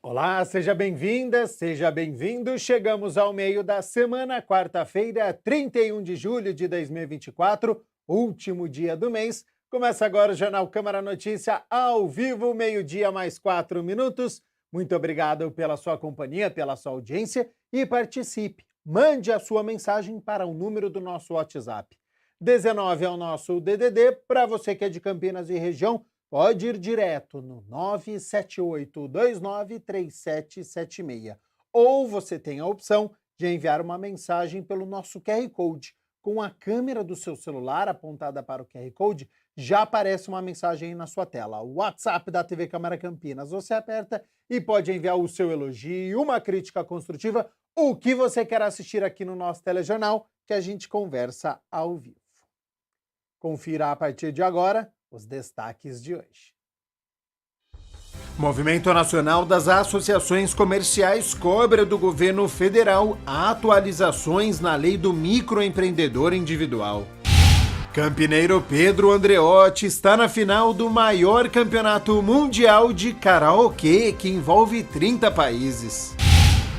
Olá, seja bem-vinda, seja bem-vindo. Chegamos ao meio da semana, quarta-feira, 31 de julho de 2024, último dia do mês. Começa agora o Jornal Câmara Notícia ao vivo, meio-dia mais 4 minutos. Muito obrigado pela sua companhia, pela sua audiência e participe. Mande a sua mensagem para o número do nosso WhatsApp. 19 é o nosso DDD, para você que é de Campinas e região, pode ir direto no 978293776. Ou você tem a opção de enviar uma mensagem pelo nosso QR Code. Com a câmera do seu celular apontada para o QR Code, já aparece uma mensagem aí na sua tela. O WhatsApp da TV Câmara Campinas. Você aperta e pode enviar o seu elogio, uma crítica construtiva, o que você quer assistir aqui no nosso telejornal, que a gente conversa ao vivo. Confira a partir de agora os destaques de hoje. Movimento Nacional das Associações Comerciais cobra do governo federal atualizações na lei do microempreendedor individual. Campineiro Pedro Andreotti está na final do maior campeonato mundial de karaokê, que envolve 30 países.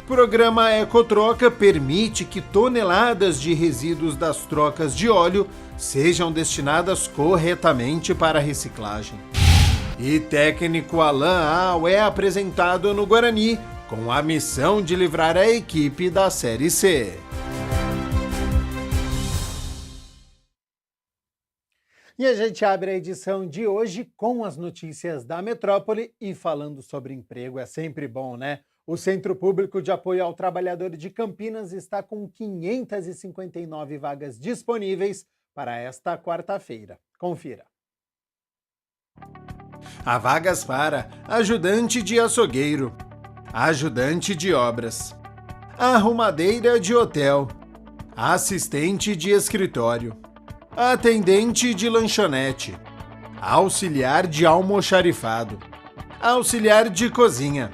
Programa Ecotroca permite que toneladas de resíduos das trocas de óleo sejam destinadas corretamente para reciclagem. E técnico Alan Al é apresentado no Guarani com a missão de livrar a equipe da Série C. E a gente abre a edição de hoje com as notícias da metrópole e falando sobre emprego. É sempre bom, né? O Centro Público de Apoio ao Trabalhador de Campinas está com 559 vagas disponíveis para esta quarta-feira. Confira. Há vagas para ajudante de açougueiro, ajudante de obras, arrumadeira de hotel, assistente de escritório, atendente de lanchonete, auxiliar de almoxarifado, auxiliar de cozinha,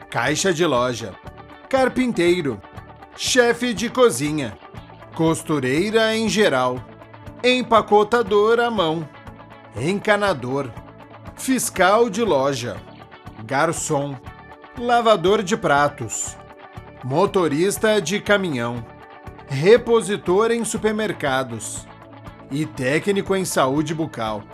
caixa de loja, carpinteiro, chefe de cozinha, costureira em geral, empacotador à mão, encanador, fiscal de loja, garçom, lavador de pratos, motorista de caminhão, repositor em supermercados e técnico em saúde bucal.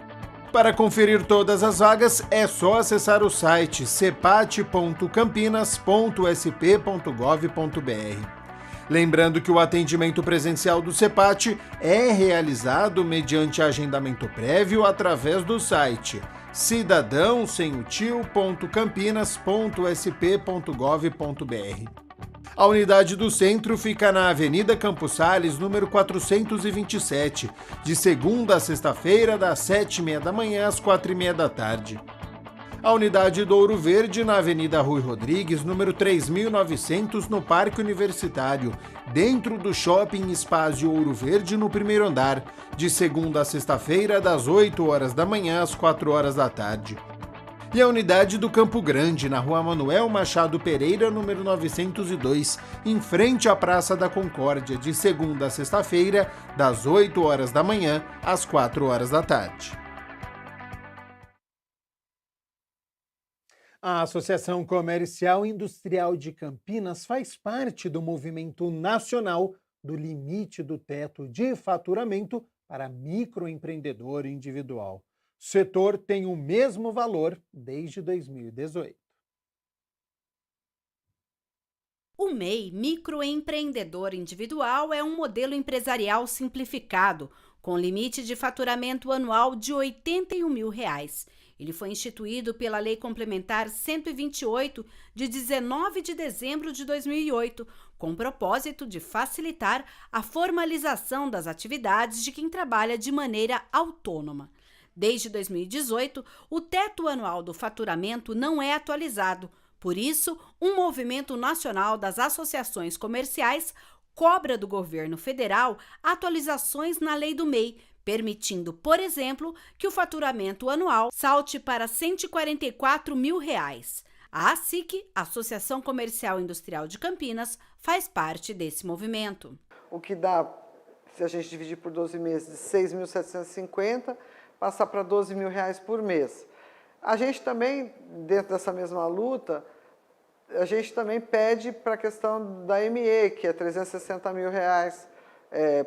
Para conferir todas as vagas, é só acessar o site cepat.campinas.sp.gov.br. Lembrando que o atendimento presencial do CEPAT é realizado mediante agendamento prévio através do site cidadãosemutio.campinas.sp.gov.br. A unidade do centro fica na Avenida Campos Sales, número 427, de segunda a sexta-feira, das 7h30 da manhã às 4h30 da tarde. A unidade do Ouro Verde, na Avenida Rui Rodrigues, número 3900, no Parque Universitário, dentro do Shopping Espaço Ouro Verde, no primeiro andar, de segunda a sexta-feira, das 8h da manhã às 4h da tarde. E a unidade do Campo Grande, na Rua Manuel Machado Pereira, número 902, em frente à Praça da Concórdia, de segunda a sexta-feira, das 8h da manhã às 4h da tarde. A Associação Comercial e Industrial de Campinas faz parte do movimento nacional do limite do teto de faturamento para microempreendedor individual. O setor tem o mesmo valor desde 2018. O MEI, microempreendedor individual, é um modelo empresarial simplificado, com limite de faturamento anual de R$ 81 mil. Ele foi instituído pela Lei Complementar 128, de 19 de dezembro de 2008, com o propósito de facilitar a formalização das atividades de quem trabalha de maneira autônoma. Desde 2018, o teto anual do faturamento não é atualizado. Por isso, um movimento nacional das associações comerciais cobra do governo federal atualizações na lei do MEI, permitindo, por exemplo, que o faturamento anual salte para R$ 144 mil. A ASIC, Associação Comercial e Industrial de Campinas, faz parte desse movimento. O que dá, se a gente dividir por 12 meses, de 6.750, passar para R$ 12 mil por mês. A gente também, dentro dessa mesma luta, a gente também pede para a questão da ME, que é R$360 mil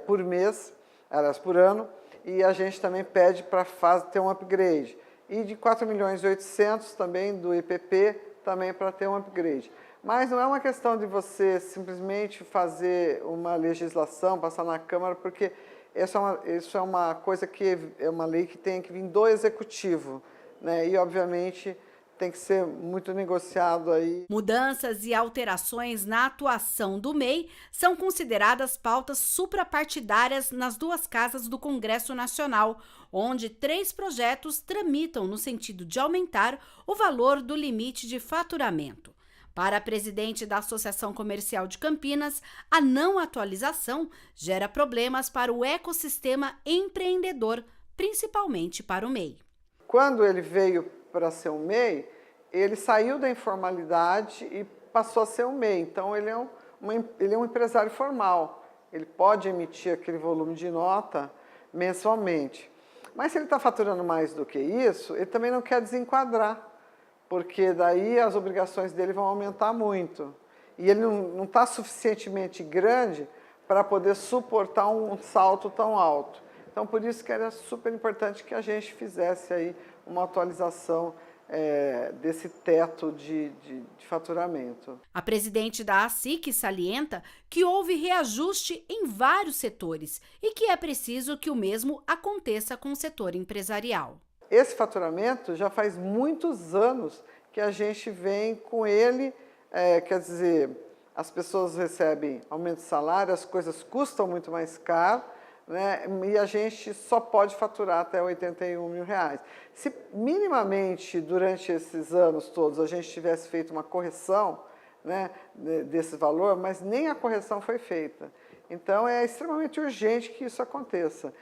por mês, aliás, por ano, e a gente também pede para ter um upgrade. E de 4.800.000 também do IPP, também para ter um upgrade. Mas não é uma questão de você simplesmente fazer uma legislação, passar na Câmara, porque isso é uma coisa que é uma lei que tem que vir do Executivo, né? E, obviamente, tem que ser muito negociado aí. Mudanças e alterações na atuação do MEI são consideradas pautas suprapartidárias nas duas casas do Congresso Nacional, onde 3 projetos tramitam no sentido de aumentar o valor do limite de faturamento. Para a presidente da Associação Comercial de Campinas, a não atualização gera problemas para o ecossistema empreendedor, principalmente para o MEI. Quando ele veio para ser um MEI, ele saiu da informalidade e passou a ser um MEI. Então, ele é um empresário formal. Ele pode emitir aquele volume de nota mensalmente. Mas se ele está faturando mais do que isso, ele também não quer desenquadrar, porque daí as obrigações dele vão aumentar muito. E ele não está suficientemente grande para poder suportar um salto tão alto. Então, por isso que era super importante que a gente fizesse aí uma atualização desse teto de faturamento. A presidente da ASIC salienta que houve reajuste em vários setores e que é preciso que o mesmo aconteça com o setor empresarial. Esse faturamento já faz muitos anos que a gente vem com ele, quer dizer, as pessoas recebem aumento de salário, as coisas custam muito mais caro, né? E a gente só pode faturar até R$81 mil. Se minimamente durante esses anos todos a gente tivesse feito uma correção, né, desse valor, mas nem a correção foi feita. Então é extremamente urgente que isso aconteça.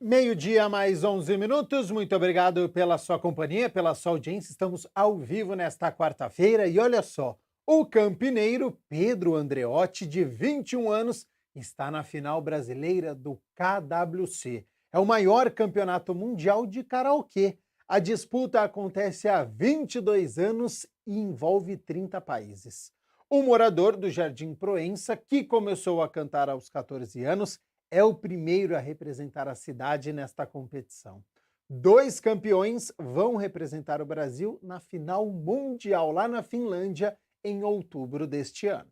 12h mais 11 minutos. Muito obrigado pela sua companhia, pela sua audiência. Estamos ao vivo nesta quarta-feira e olha só, o campineiro Pedro Andreotti, de 21 anos, está na final brasileira do KWC. É o maior campeonato mundial de karaokê. A disputa acontece há 22 anos e envolve 30 países. O morador do Jardim Proença, que começou a cantar aos 14 anos, é o primeiro a representar a cidade nesta competição. 2 campeões vão representar o Brasil na final mundial lá na Finlândia em outubro deste ano.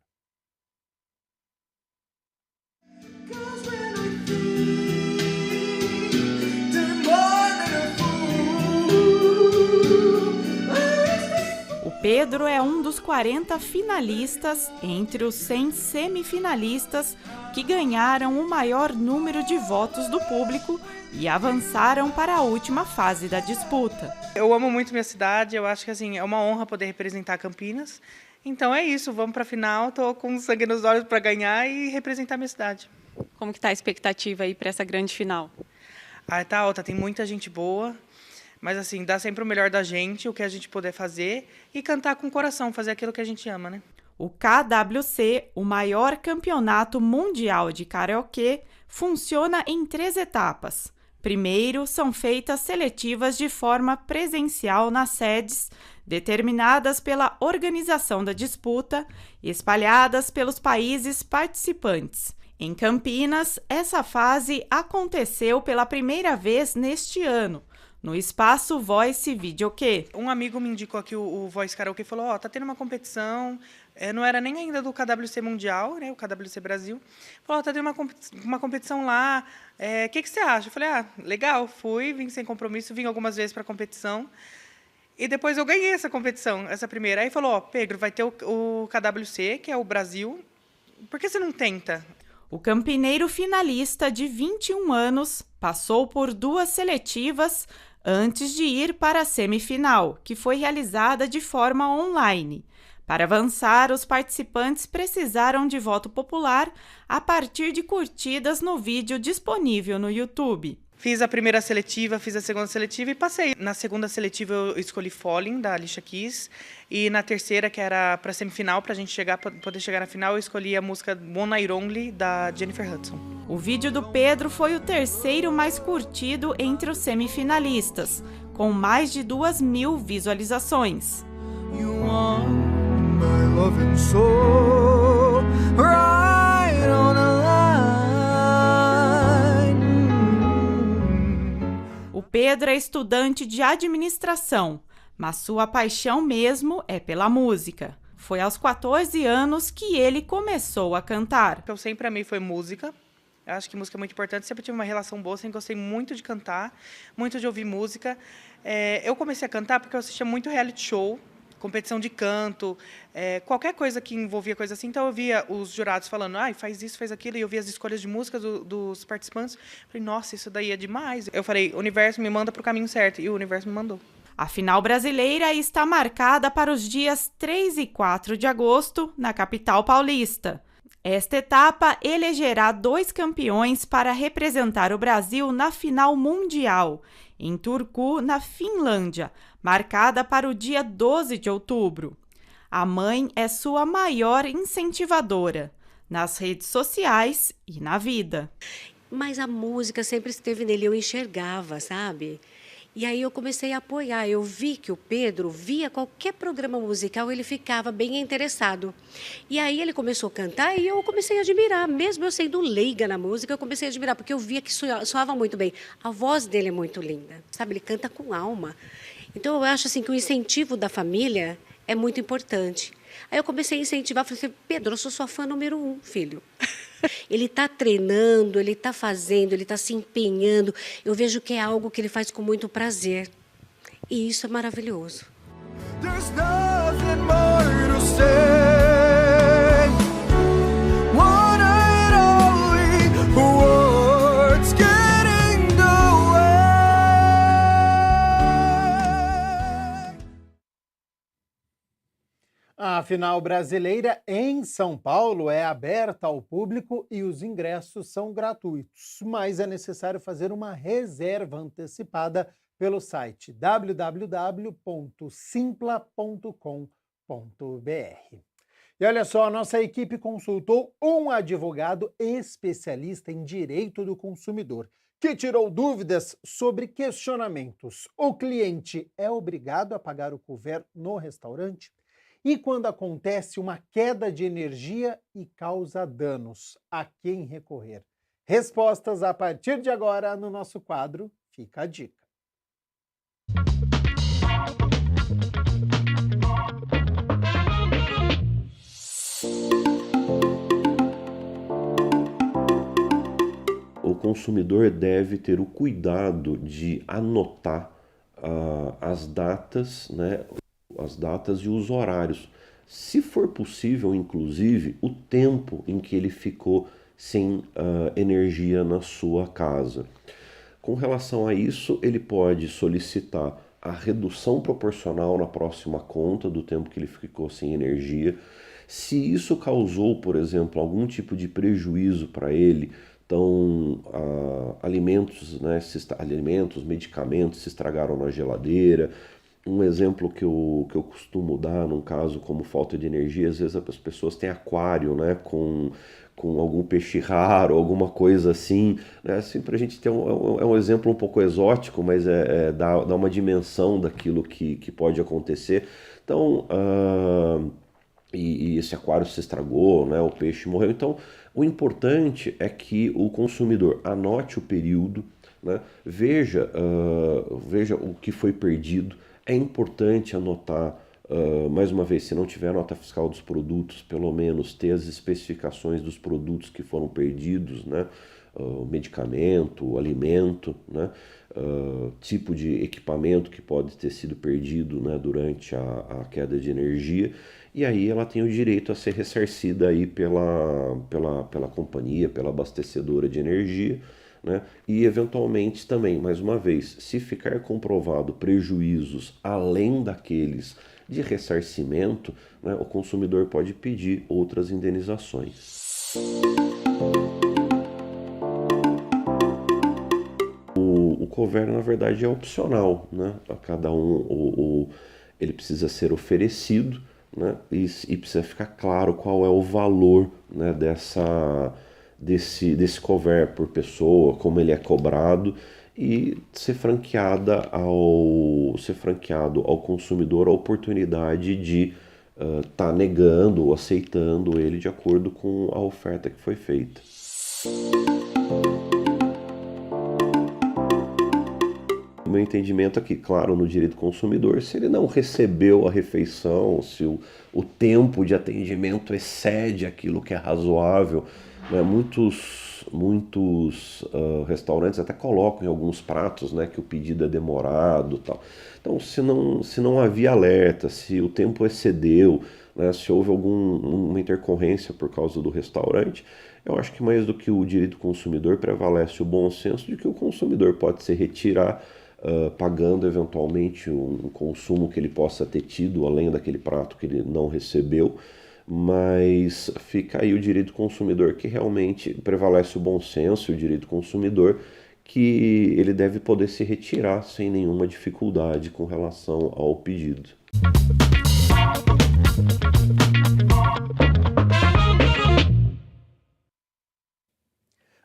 O Pedro é um dos 40 finalistas entre os 100 semifinalistas que ganharam o maior número de votos do público e avançaram para a última fase da disputa. Eu amo muito minha cidade, eu acho que assim, é uma honra poder representar Campinas. Então é isso, vamos para a final, estou com sangue nos olhos para ganhar e representar minha cidade. Como que está a expectativa aí para essa grande final? Tá alta, tem muita gente boa, mas assim, dá sempre o melhor da gente, o que a gente puder fazer e cantar com o coração, fazer aquilo que a gente ama, né? O KWC, o maior campeonato mundial de karaokê, funciona em 3 etapas. Primeiro, são feitas seletivas de forma presencial nas sedes, determinadas pela organização da disputa, espalhadas pelos países participantes. Em Campinas, essa fase aconteceu pela primeira vez neste ano, no espaço Voice Videokê. Um amigo me indicou aqui o Voice Karaokê e falou, tá tendo uma competição, não era nem ainda do KWC Mundial, né, o KWC Brasil. Falou, tá tendo uma competição lá, que você acha? Eu falei, legal, fui, vim sem compromisso, vim algumas vezes para a competição. E depois eu ganhei essa competição, essa primeira. Aí falou, Pedro, vai ter o KWC, que é o Brasil, por que você não tenta? O campineiro finalista de 21 anos passou por 2 seletivas antes de ir para a semifinal, que foi realizada de forma online. Para avançar, os participantes precisaram de voto popular a partir de curtidas no vídeo disponível no YouTube. Fiz a primeira seletiva, fiz a segunda seletiva e passei. Na segunda seletiva eu escolhi Falling, da Alicia Keys. E na terceira, que era para semifinal, para a gente poder chegar na final, eu escolhi a música One Night Only, da Jennifer Hudson. O vídeo do Pedro foi o terceiro mais curtido entre os semifinalistas, com mais de 2.000 visualizações. You want my loving soul, right on a line. O Pedro é estudante de administração, mas sua paixão mesmo é pela música. Foi aos 14 anos que ele começou a cantar. O que eu sempre amei foi música. Eu acho que música é muito importante. Sempre tive uma relação boa, sempre gostei muito de cantar, muito de ouvir música. Eu comecei a cantar porque eu assistia muito reality show, competição de canto, qualquer coisa que envolvia coisa assim. Então eu via os jurados falando, faz isso, faz aquilo, e eu via as escolhas de música dos participantes. Falei, nossa, isso daí é demais. Eu falei, o universo me manda para o caminho certo, e o universo me mandou. A final brasileira está marcada para os dias 3 e 4 de agosto, na capital paulista. Esta etapa elegerá 2 campeões para representar o Brasil na final mundial, em Turku, na Finlândia, marcada para o dia 12 de outubro. A mãe é sua maior incentivadora, nas redes sociais e na vida. Mas a música sempre esteve nele, eu enxergava, sabe? E aí eu comecei a apoiar, eu vi que o Pedro via qualquer programa musical, ele ficava bem interessado. E aí ele começou a cantar e eu comecei a admirar, mesmo eu sendo leiga na música, eu comecei a admirar, porque eu via que soava muito bem. A voz dele é muito linda, sabe? Ele canta com alma. Então eu acho assim que o incentivo da família é muito importante. Aí eu comecei a incentivar, falei assim, Pedro, eu sou sua fã número 1, filho. Ele está treinando, ele está fazendo, ele está se empenhando. Eu vejo que é algo que ele faz com muito prazer. E isso é maravilhoso. There's nothing more to say. One night only, words getting the way. A final brasileira em São Paulo é aberta ao público e os ingressos são gratuitos, mas é necessário fazer uma reserva antecipada pelo site www.simpla.com.br. E olha só, a nossa equipe consultou um advogado especialista em direito do consumidor, que tirou dúvidas sobre questionamentos. O cliente é obrigado a pagar o couvert no restaurante? E quando acontece uma queda de energia e causa danos, a quem recorrer? Respostas a partir de agora no nosso quadro Fica a Dica. O consumidor deve ter o cuidado de anotar as datas, né? As datas e os horários. Se for possível, inclusive, o tempo em que ele ficou sem energia na sua casa. Com relação a isso, ele pode solicitar a redução proporcional na próxima conta do tempo que ele ficou sem energia. Se isso causou, por exemplo, algum tipo de prejuízo para ele, então alimentos, né, medicamentos se estragaram na geladeira. Um exemplo que eu costumo dar num caso como falta de energia, às vezes as pessoas têm aquário, né, com algum peixe raro, alguma coisa assim, né, assim, para a gente ter um exemplo um pouco exótico, mas dá uma dimensão daquilo que pode acontecer. Então, e esse aquário se estragou, né, o peixe morreu. Então, o importante é que o consumidor anote o período, né, veja o que foi perdido. É importante anotar, mais uma vez, se não tiver nota fiscal dos produtos, pelo menos ter as especificações dos produtos que foram perdidos, né? Medicamento, alimento, né? Tipo de equipamento que pode ter sido perdido, né, durante a queda de energia. E aí ela tem o direito a ser ressarcida aí pela companhia, pela abastecedora de energia, né? E eventualmente também, mais uma vez, se ficar comprovado prejuízos além daqueles de ressarcimento, né, o consumidor pode pedir outras indenizações. cover, na verdade, é opcional, né? A cada um, ele precisa ser oferecido, né? E precisa ficar claro qual é o valor, né, desse cover por pessoa, como ele é cobrado, e ser franqueado ao consumidor a oportunidade de tá negando ou aceitando ele de acordo com a oferta que foi feita. O meu entendimento aqui, claro, no direito do consumidor, se ele não recebeu a refeição, se o tempo de atendimento excede aquilo que é razoável, né? Muitos restaurantes até colocam em alguns pratos, né, que o pedido é demorado e tal. Então, se não havia alerta, se o tempo excedeu, né, se houve alguma intercorrência por causa do restaurante, eu acho que mais do que o direito do consumidor prevalece o bom senso de que o consumidor pode se retirar pagando eventualmente um consumo que ele possa ter tido, além daquele prato que ele não recebeu, mas fica aí o direito do consumidor, que realmente prevalece o bom senso, o direito do consumidor, que ele deve poder se retirar sem nenhuma dificuldade com relação ao pedido.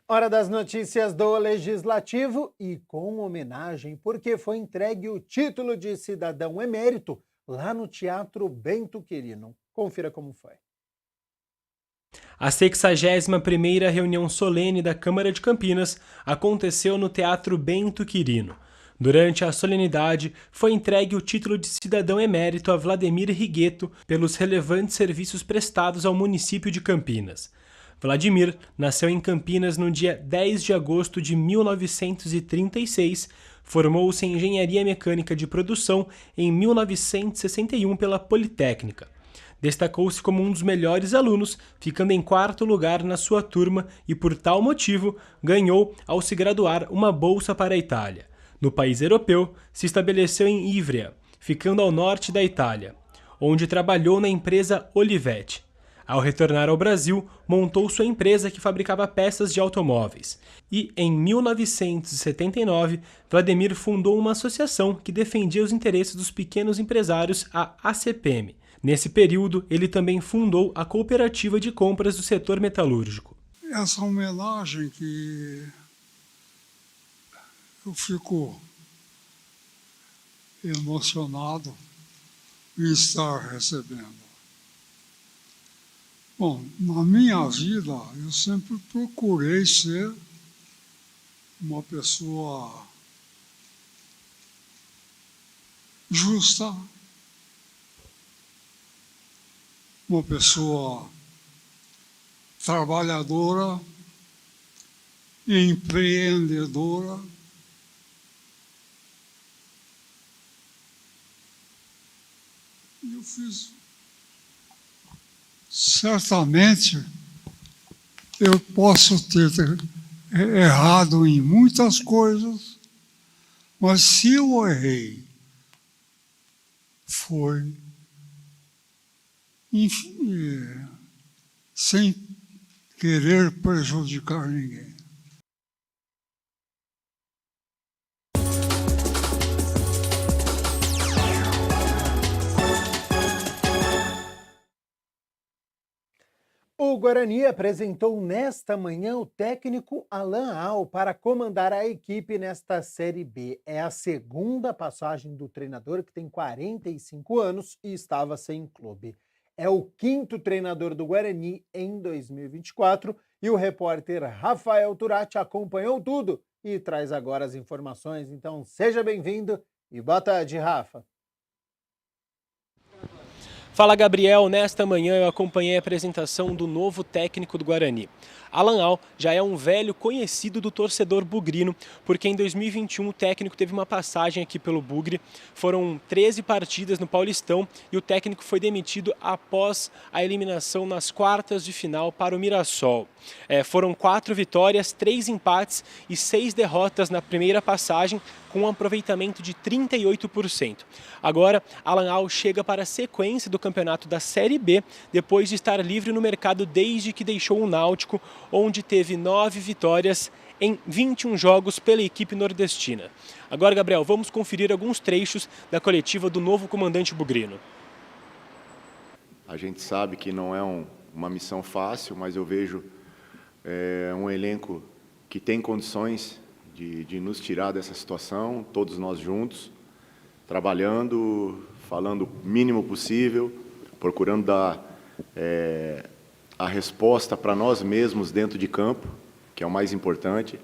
Hora das notícias do Legislativo e com homenagem, porque foi entregue o título de cidadão emérito lá no Teatro Bento Quirino. Confira como foi. A 61ª reunião solene da Câmara de Campinas aconteceu no Teatro Bento Quirino. Durante a solenidade, foi entregue o título de cidadão emérito a Vladimir Rigueto pelos relevantes serviços prestados ao município de Campinas. Vladimir nasceu em Campinas no dia 10 de agosto de 1936, formou-se em Engenharia Mecânica de Produção em 1961 pela Politécnica. Destacou-se como um dos melhores alunos, ficando em 4º lugar na sua turma e, por tal motivo, ganhou, ao se graduar, uma bolsa para a Itália. No país europeu, se estabeleceu em Ivrea, ficando ao norte da Itália, onde trabalhou na empresa Olivetti. Ao retornar ao Brasil, montou sua empresa que fabricava peças de automóveis. E, em 1979, Vladimir fundou uma associação que defendia os interesses dos pequenos empresários, a ACPM. Nesse período, ele também fundou a Cooperativa de Compras do Setor Metalúrgico. Essa homenagem que eu fico emocionado em estar recebendo. Bom, na minha vida, eu sempre procurei ser uma pessoa justa, uma pessoa trabalhadora, empreendedora. E eu fiz. Certamente, eu posso ter errado em muitas coisas, mas se eu errei, foi sem querer prejudicar ninguém. O Guarani apresentou nesta manhã o técnico Alan Al para comandar a equipe nesta Série B. É a segunda passagem do treinador, que tem 45 anos e estava sem clube. É o 5º treinador do Guarani em 2024 e o repórter Rafael Turati acompanhou tudo e traz agora as informações. Então seja bem-vindo e boa tarde, Rafa. Fala, Gabriel. Nesta manhã eu acompanhei a apresentação do novo técnico do Guarani. Alan Al já é um velho conhecido do torcedor bugrino, porque em 2021 o técnico teve uma passagem aqui pelo Bugre. Foram 13 partidas no Paulistão e o técnico foi demitido após a eliminação nas quartas de final para o Mirassol. Foram 4 vitórias, 3 empates e 6 derrotas na primeira passagem, com um aproveitamento de 38%. Agora, Alan Al chega para a sequência do campeonato da Série B, depois de estar livre no mercado desde que deixou o Náutico, onde teve 9 vitórias em 21 jogos pela equipe nordestina. Agora, Gabriel, vamos conferir alguns trechos da coletiva do novo comandante bugrino. A gente sabe que não é uma missão fácil, mas eu vejo um elenco que tem condições de nos tirar dessa situação, todos nós juntos, trabalhando, falando o mínimo possível, procurando dar a resposta para nós mesmos dentro de campo, que é o mais importante.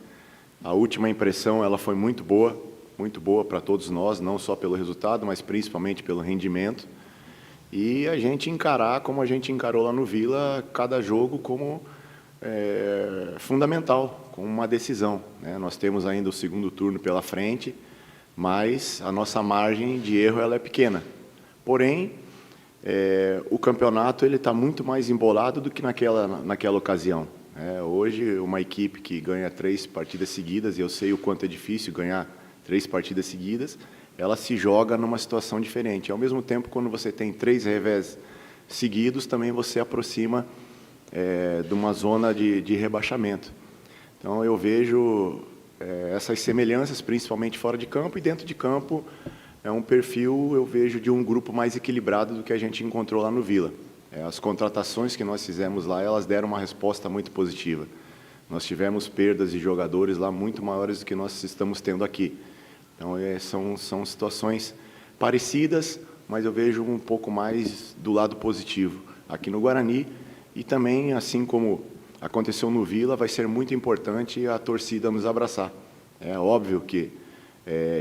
A última impressão ela foi muito boa para todos nós, não só pelo resultado, mas principalmente pelo rendimento. E a gente encarar, como a gente encarou lá no Vila, cada jogo como fundamental, como uma decisão, né? Nós temos ainda o segundo turno pela frente, mas a nossa margem de erro ela é pequena. Porém, o campeonato ele está muito mais embolado do que naquela ocasião. Hoje, uma equipe que ganha 3 partidas seguidas, e eu sei o quanto é difícil ganhar 3 partidas seguidas, ela se joga numa situação diferente. Ao mesmo tempo, quando você tem 3 revés seguidos, também você aproxima de uma zona de rebaixamento. Então, eu vejo essas semelhanças, principalmente fora de campo, e dentro de campo é um perfil, eu vejo, de um grupo mais equilibrado do que a gente encontrou lá no Vila. As contratações que nós fizemos lá, elas deram uma resposta muito positiva. Nós tivemos perdas de jogadores lá muito maiores do que nós estamos tendo aqui. Então, são situações parecidas, mas eu vejo um pouco mais do lado positivo aqui no Guarani. E também, assim como aconteceu no Vila, vai ser muito importante a torcida nos abraçar. É óbvio que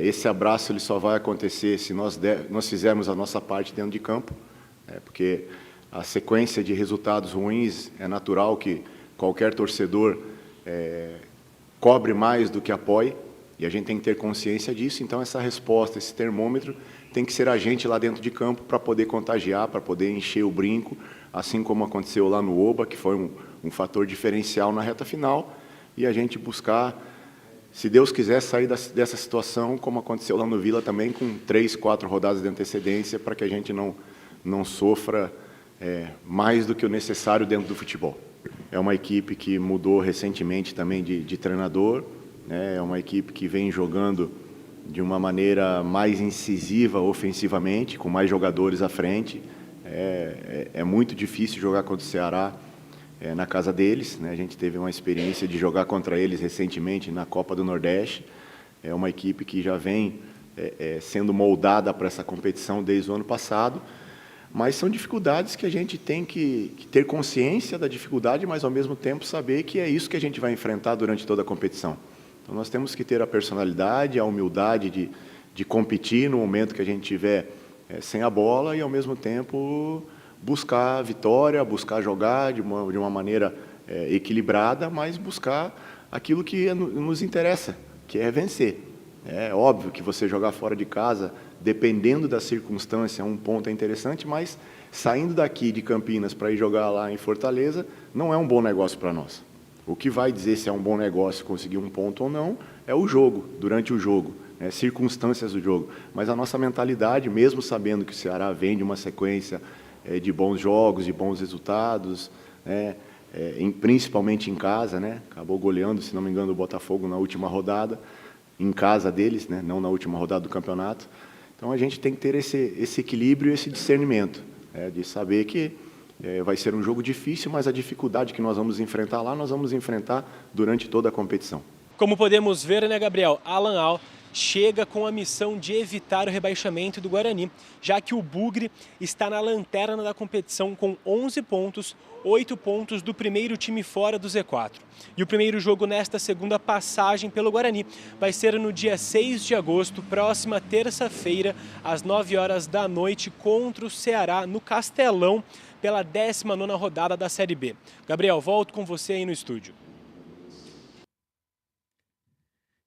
esse abraço ele só vai acontecer se nós fizermos a nossa parte dentro de campo, porque a sequência de resultados ruins é natural que qualquer torcedor cobre mais do que apoie, e a gente tem que ter consciência disso. Então, essa resposta, esse termômetro, tem que ser a gente lá dentro de campo para poder contagiar, para poder encher o brinco, assim como aconteceu lá no Oba, que foi um fator diferencial na reta final, e a gente buscar, se Deus quiser, sair dessa situação, como aconteceu lá no Vila também, com 3, 4 rodadas de antecedência, para que a gente não sofra mais do que o necessário dentro do futebol. É uma equipe que mudou recentemente também de treinador, né? É uma equipe que vem jogando de uma maneira mais incisiva ofensivamente, com mais jogadores à frente. É muito difícil jogar contra o Ceará na casa deles, né? A gente teve uma experiência de jogar contra eles recentemente na Copa do Nordeste. É uma equipe que já vem sendo moldada para essa competição desde o ano passado, mas são dificuldades que a gente tem que ter consciência da dificuldade, mas ao mesmo tempo saber que é isso que a gente vai enfrentar durante toda a competição. Então, nós temos que ter a personalidade, a humildade de competir no momento que a gente tiver sem a bola e, ao mesmo tempo, buscar a vitória, buscar jogar de uma maneira equilibrada, mas buscar aquilo que nos interessa, que é vencer. É óbvio que você jogar fora de casa, dependendo da circunstância, um ponto é interessante, mas saindo daqui de Campinas para ir jogar lá em Fortaleza, não é um bom negócio para nós. O que vai dizer se é um bom negócio conseguir um ponto ou não é o jogo, durante o jogo, circunstâncias do jogo. Mas a nossa mentalidade, mesmo sabendo que o Ceará vem de uma sequência de bons jogos, de bons resultados, principalmente em casa, né? Acabou goleando, se não me engano, o Botafogo na última rodada, em casa deles, né? Não na última rodada do campeonato. Então, a gente tem que ter esse equilíbrio, esse discernimento, de saber que vai ser um jogo difícil, mas a dificuldade que nós vamos enfrentar lá, nós vamos enfrentar durante toda a competição. Como podemos ver, né, Gabriel? Alan Al chega com a missão de evitar o rebaixamento do Guarani, já que o Bugre está na lanterna da competição com 11 pontos, 8 pontos do primeiro time fora do Z4. E o primeiro jogo nesta segunda passagem pelo Guarani vai ser no dia 6 de agosto, próxima terça-feira, às 9 horas da noite, contra o Ceará, no Castelão, pela 19ª rodada da Série B. Gabriel, volto com você aí no estúdio.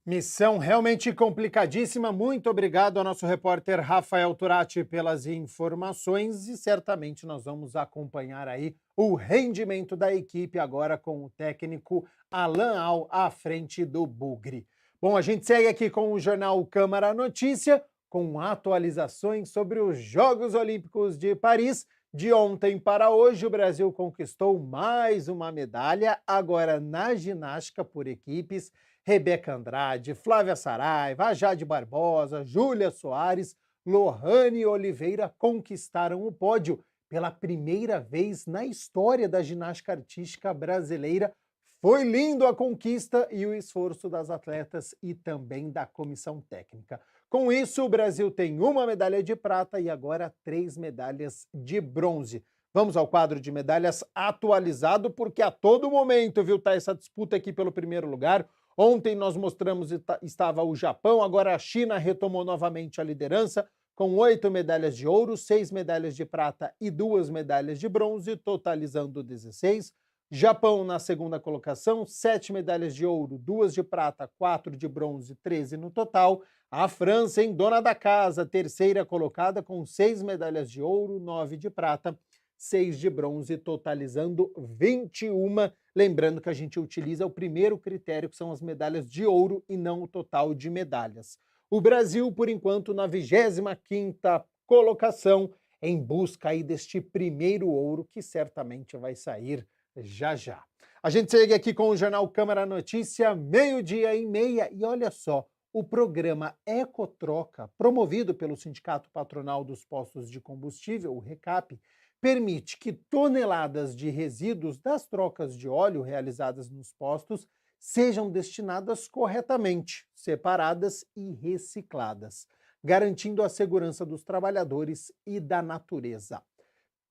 Missão realmente complicadíssima. Muito obrigado ao nosso repórter Rafael Turati pelas informações e certamente nós vamos acompanhar aí o rendimento da equipe agora com o técnico Alan Al à frente do Bugre. Bom, a gente segue aqui com o jornal Câmara Notícia com atualizações sobre os Jogos Olímpicos de Paris. De ontem para hoje, o Brasil conquistou mais uma medalha, agora na ginástica por equipes. Rebeca Andrade, Flávia Saraiva, a Jade Barbosa, Júlia Soares, Lohane Oliveira conquistaram o pódio pela primeira vez na história da ginástica artística brasileira. Foi lindo a conquista e o esforço das atletas e também da comissão técnica. Com isso, o Brasil tem uma medalha de prata e agora 3 medalhas de bronze. Vamos ao quadro de medalhas atualizado, porque a todo momento, viu, tá essa disputa aqui pelo primeiro lugar. Ontem nós mostramos que estava o Japão, agora a China retomou novamente a liderança, com 8 medalhas de ouro, 6 medalhas de prata e 2 medalhas de bronze, totalizando 16. Japão na segunda colocação, 7 medalhas de ouro, 2 de prata, 4 de bronze, 13 no total. A França, em dona da casa, terceira colocada, com 6 medalhas de ouro, 9 de prata, 6 de bronze, totalizando 21. Lembrando que a gente utiliza o primeiro critério, que são as medalhas de ouro e não o total de medalhas. O Brasil, por enquanto, na 25ª colocação, em busca aí deste primeiro ouro, que certamente vai sair já já. A gente segue aqui com o Jornal Câmara Notícia, 12:30. E olha só, o programa Ecotroca, promovido pelo Sindicato Patronal dos Postos de Combustível, o RECAP, permite que toneladas de resíduos das trocas de óleo realizadas nos postos sejam destinadas corretamente, separadas e recicladas, garantindo a segurança dos trabalhadores e da natureza.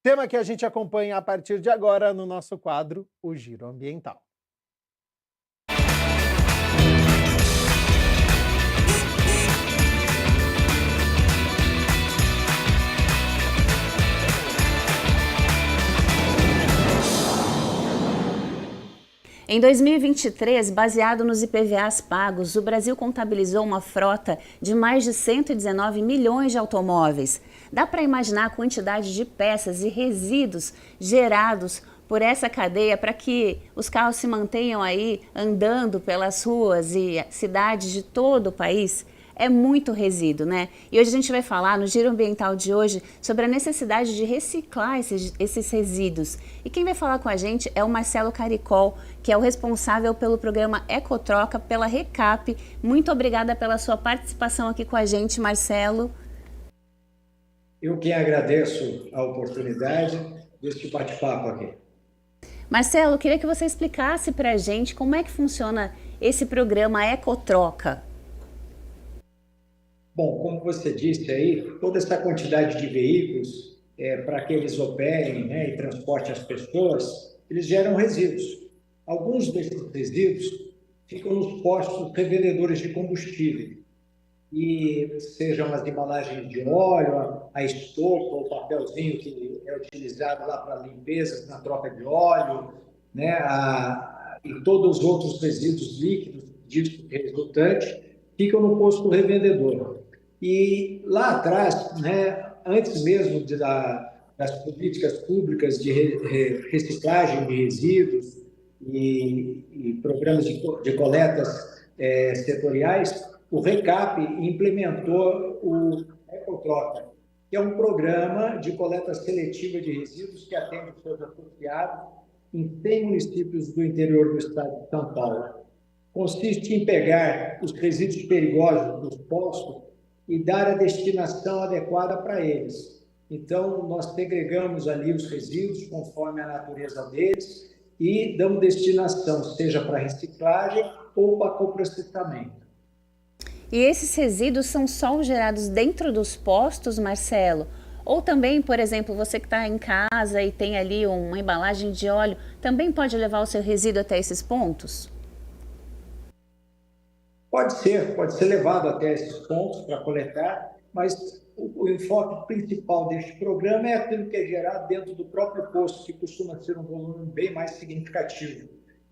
Tema que a gente acompanha a partir de agora no nosso quadro, o Giro Ambiental. Em 2023, baseado nos IPVAs pagos, o Brasil contabilizou uma frota de mais de 119 milhões de automóveis. Dá para imaginar a quantidade de peças e resíduos gerados por essa cadeia para que os carros se mantenham aí andando pelas ruas e cidades de todo o país? É muito resíduo, né? E hoje a gente vai falar no Giro Ambiental de hoje sobre a necessidade de reciclar esses resíduos. E quem vai falar com a gente é o Marcelo Caricol, que é o responsável pelo programa Ecotroca, pela RECAP. Muito obrigada pela sua participação aqui com a gente, Marcelo. Eu que agradeço a oportunidade deste bate-papo aqui. Marcelo, eu queria que você explicasse para a gente como é que funciona esse programa Ecotroca. Bom, como você disse aí, toda essa quantidade de veículos, para que eles operem, né, e transportem as pessoas, eles geram resíduos. Alguns desses resíduos ficam nos postos revendedores de combustível, e sejam as embalagens de óleo, a estopa, o papelzinho que é utilizado lá para limpezas na troca de óleo, né, e todos os outros resíduos líquidos disso resultante ficam no posto revendedor. E lá atrás, né, antes mesmo das políticas públicas de reciclagem de resíduos e programas de coletas setoriais, o RECAP implementou o Ecotroca, que é um programa de coleta seletiva de resíduos que atende os seus associados em 100 municípios do interior do estado de São Paulo. Consiste em pegar os resíduos perigosos dos postos e dar a destinação adequada para eles. Então, nós segregamos ali os resíduos conforme a natureza deles e damos destinação, seja para reciclagem ou para coprocessamento. E esses resíduos são só gerados dentro dos postos, Marcelo? Ou também, por exemplo, você que está em casa e tem ali uma embalagem de óleo, também pode levar o seu resíduo até esses pontos? Pode ser levado até esses pontos para coletar, mas o enfoque principal deste programa é aquilo que é gerado dentro do próprio posto, que costuma ser um volume bem mais significativo.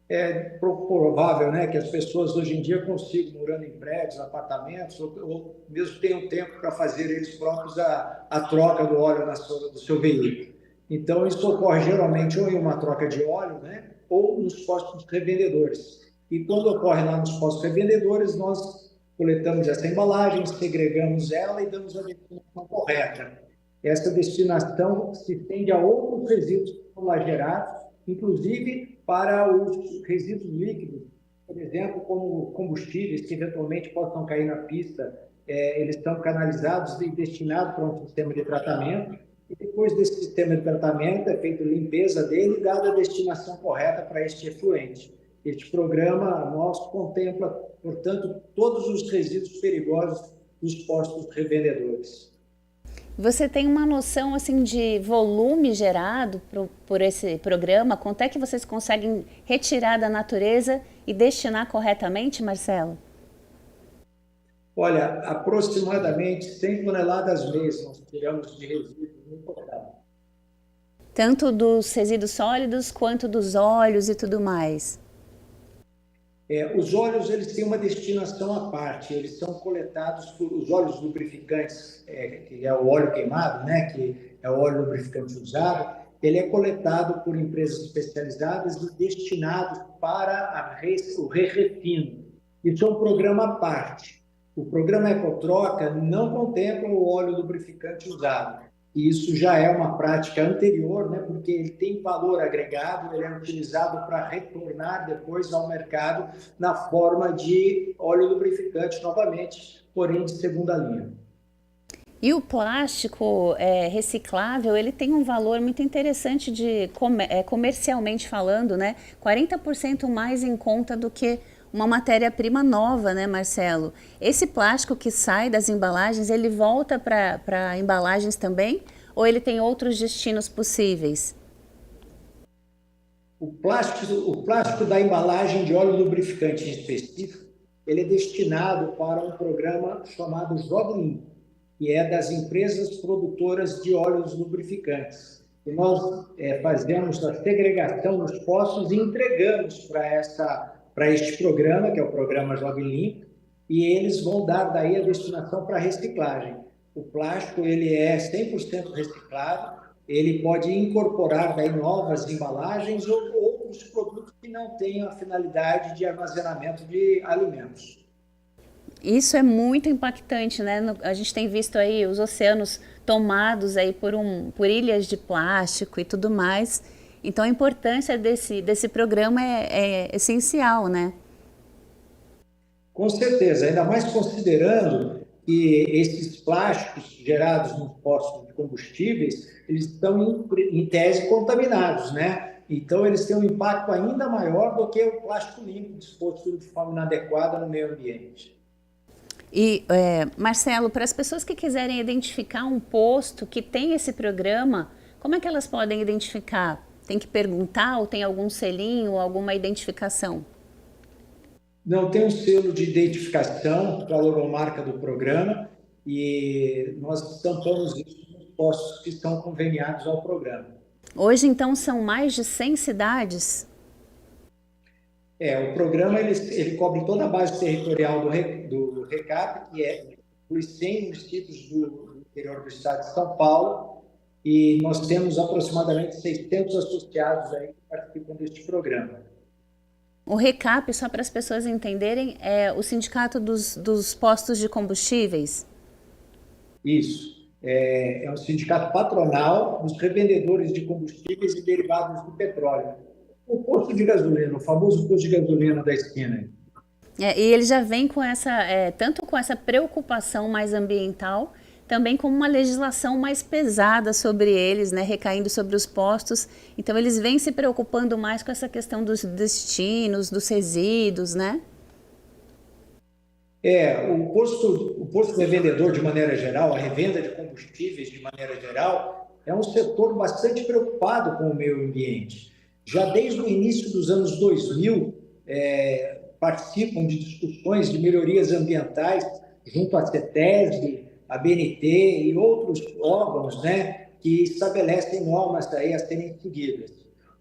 É provável, né, que as pessoas hoje em dia consigam, morando em prédios, apartamentos, ou mesmo tenham tempo para fazer eles próprios a troca do óleo do seu veículo. Então, isso ocorre geralmente ou em uma troca de óleo, né, ou nos postos revendedores. E quando ocorre lá nos postos revendedores, nós coletamos essa embalagem, segregamos ela e damos a destinação correta. Essa destinação se estende a outros resíduos que são lá gerados, inclusive para os resíduos líquidos por exemplo, como combustíveis que eventualmente possam cair na pista, eles estão canalizados e destinados para um sistema de tratamento, e depois desse sistema de tratamento é feita a limpeza dele e dada a destinação correta para este efluente. Este programa nosso contempla, portanto, todos os resíduos perigosos dos postos revendedores. Você tem uma noção assim de volume gerado por esse programa? Quanto é que vocês conseguem retirar da natureza e destinar corretamente, Marcelo? Olha, aproximadamente 100 toneladas mês nós tiramos de resíduos no total. Tanto dos resíduos sólidos quanto dos óleos e tudo mais. Os óleos eles têm uma destinação à parte, eles são coletados por os óleos lubrificantes, que é o óleo queimado, né, que é o óleo lubrificante usado, ele é coletado por empresas especializadas e destinado para o re-refino. Isso é um programa à parte. O programa Ecotroca não contempla o óleo lubrificante usado. E isso já é uma prática anterior, né, porque ele tem valor agregado, ele é utilizado para retornar depois ao mercado na forma de óleo lubrificante novamente, porém de segunda linha. E o plástico reciclável, ele tem um valor muito interessante comercialmente falando, né? 40% mais em conta do que uma matéria-prima nova, né, Marcelo? Esse plástico que sai das embalagens, ele volta para embalagens também? Ou ele tem outros destinos possíveis? O plástico da embalagem de óleo lubrificante em específico, ele é destinado para um programa chamado Jogue Limpo, que é das empresas produtoras de óleos lubrificantes. E nós fazemos a segregação nos postos e entregamos para este programa, que é o programa Jogue Limpo, e eles vão dar daí a destinação para reciclagem. O plástico ele é 100% reciclável, ele pode incorporar daí novas embalagens ou outros produtos que não tenham a finalidade de armazenamento de alimentos. Isso é muito impactante, né? A gente tem visto aí os oceanos tomados aí por ilhas de plástico e tudo mais. Então a importância desse programa é essencial, né? Com certeza, ainda mais considerando que esses plásticos gerados nos postos de combustíveis, eles estão em tese contaminados, né? Então eles têm um impacto ainda maior do que o plástico limpo disposto de forma inadequada no meio ambiente. E, Marcelo, para as pessoas que quiserem identificar um posto que tem esse programa, como é que elas podem identificar? Tem que perguntar ou tem algum selinho ou alguma identificação? Não, tem um selo de identificação para a logomarca do programa e nós estampamos isso nos postos que estão conveniados ao programa. Hoje, então, são mais de 100 cidades? O programa ele cobre toda a base territorial do RECAP, que é os 100 municípios do interior do estado de São Paulo, e nós temos aproximadamente 600 associados aí que participam deste programa. O RECAP, só para as pessoas entenderem, é o Sindicato dos Postos de Combustíveis? Isso. É um sindicato patronal dos revendedores de combustíveis e derivados do petróleo. O posto de gasolina, o famoso posto de gasolina da esquina. E ele já vem com tanto com essa preocupação mais ambiental, também com uma legislação mais pesada sobre eles, né, recaindo sobre os postos. Então, eles vêm se preocupando mais com essa questão dos destinos, dos resíduos, né? O posto revendedor, de maneira geral, a revenda de combustíveis, de maneira geral, é um setor bastante preocupado com o meio ambiente. Já desde o início dos anos 2000, participam de discussões de melhorias ambientais junto à CETESB, a BNT e outros órgãos, né, que estabelecem normas aí a serem seguidas.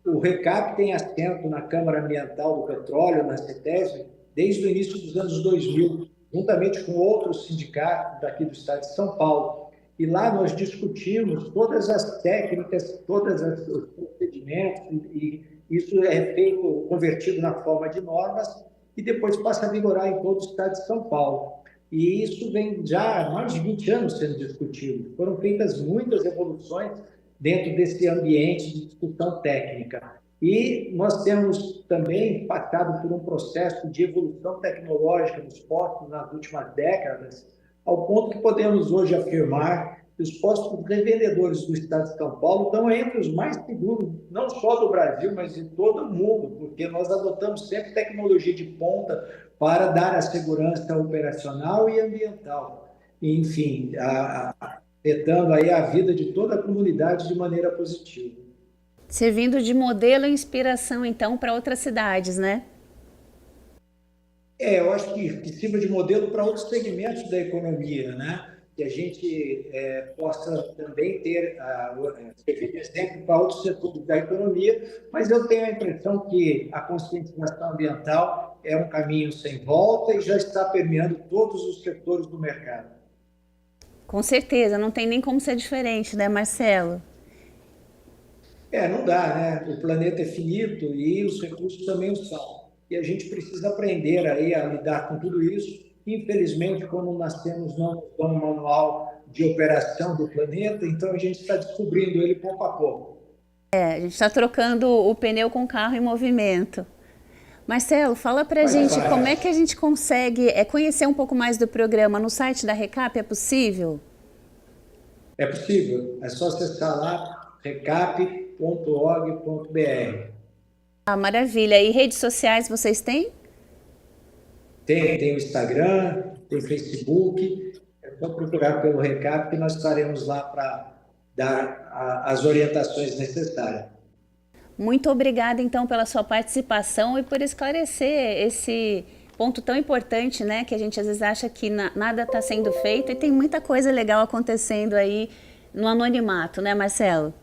O RECAP tem assento na Câmara Ambiental do Petróleo, na CETESB, desde o início dos anos 2000, juntamente com outros sindicatos daqui do estado de São Paulo. E lá nós discutimos todas as técnicas, todos os procedimentos, e isso é feito, convertido na forma de normas, e depois passa a vigorar em todo o estado de São Paulo. E isso vem já há mais de 20 anos sendo discutido. Foram feitas muitas evoluções dentro desse ambiente de discussão técnica. E nós temos também passado por um processo de evolução tecnológica dos postos nas últimas décadas, ao ponto que podemos hoje afirmar que os postos revendedores do estado de São Paulo estão entre os mais seguros, não só do Brasil, mas de todo o mundo, porque nós adotamos sempre tecnologia de ponta para dar a segurança operacional e ambiental. Enfim, afetando aí a vida de toda a comunidade de maneira positiva. Servindo de modelo e inspiração, então, para outras cidades, né? Eu acho que sirva de modelo para outros segmentos da economia, né? Que a gente possa também servir de exemplo para outros setores da economia, mas eu tenho a impressão que a conscientização ambiental é um caminho sem volta e já está permeando todos os setores do mercado. Com certeza, não tem nem como ser diferente, né, Marcelo? Não dá, né? O planeta é finito e os recursos também o são. E a gente precisa aprender aí a lidar com tudo isso. Infelizmente, como nós temos não um manual de operação do planeta, então a gente está descobrindo ele pouco a pouco. A gente está trocando o pneu com o carro em movimento. Marcelo, fala pra gente como é que a gente consegue conhecer um pouco mais do programa no site da Recap, é possível? É possível, é só acessar lá recap.org.br. Maravilha. E redes sociais vocês têm? Tem o Instagram, tem o Facebook. É só procurar pelo Recap que nós estaremos lá para dar as orientações necessárias. Muito obrigada, então, pela sua participação e por esclarecer esse ponto tão importante, né? Que a gente às vezes acha que nada está sendo feito e tem muita coisa legal acontecendo aí no anonimato, né, Marcelo?